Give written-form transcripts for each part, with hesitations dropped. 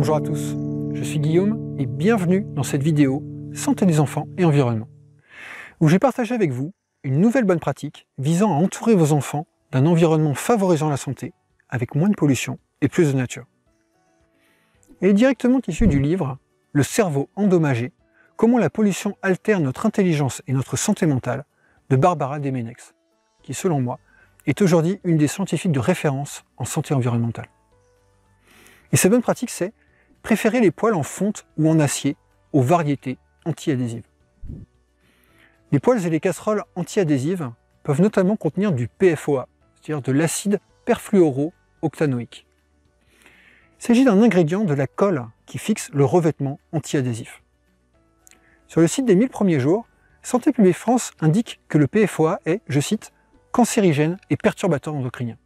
Bonjour à tous, je suis Guillaume et bienvenue dans cette vidéo Santé des enfants et environnement, où je vais partager avec vous une nouvelle bonne pratique visant à entourer vos enfants d'un environnement favorisant la santé, avec moins de pollution et plus de nature. Elle est directement issue du livre « Le cerveau endommagé, comment la pollution altère notre intelligence et notre santé mentale » de Barbara Demenex, qui selon moi est aujourd'hui une des scientifiques de référence en santé environnementale. Et cette bonne pratique, c'est préférer les poêles en fonte ou en acier aux variétés anti-adhésives. Les poêles et les casseroles anti-adhésives peuvent notamment contenir du PFOA, c'est-à-dire de l'acide perfluorooctanoïque. Il s'agit d'un ingrédient de la colle qui fixe le revêtement anti-adhésif. Sur le site des 1000 premiers jours, Santé publique France indique que le PFOA est, je cite, cancérigène et perturbateur endocrinien.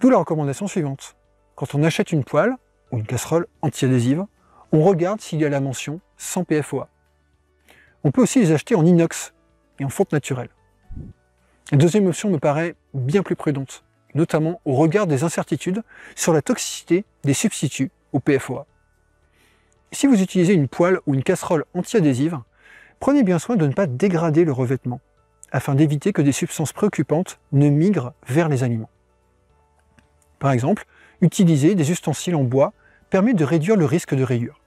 D'où la recommandation suivante. Quand on achète une poêle ou une casserole anti-adhésive, on regarde s'il y a la mention sans PFOA. On peut aussi les acheter en inox et en fonte naturelle. La deuxième option me paraît bien plus prudente, notamment au regard des incertitudes sur la toxicité des substituts au PFOA. Si vous utilisez une poêle ou une casserole anti-adhésive, prenez bien soin de ne pas dégrader le revêtement, afin d'éviter que des substances préoccupantes ne migrent vers les aliments. Par exemple, utiliser des ustensiles en bois permet de réduire le risque de rayures.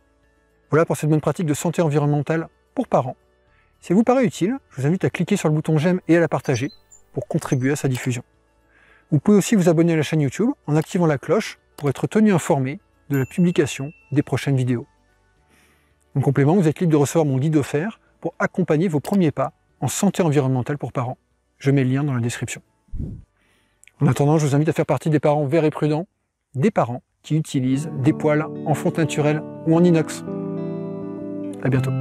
Voilà pour cette bonne pratique de santé environnementale pour parents. Si elle vous paraît utile, je vous invite à cliquer sur le bouton j'aime et à la partager pour contribuer à sa diffusion. Vous pouvez aussi vous abonner à la chaîne YouTube en activant la cloche pour être tenu informé de la publication des prochaines vidéos. En complément, vous êtes libre de recevoir mon guide offert pour accompagner vos premiers pas en santé environnementale pour parents. Je mets le lien dans la description. En attendant, je vous invite à faire partie des parents verts et prudents, des parents qui utilisent des poêles en fonte naturelle ou en inox. À bientôt.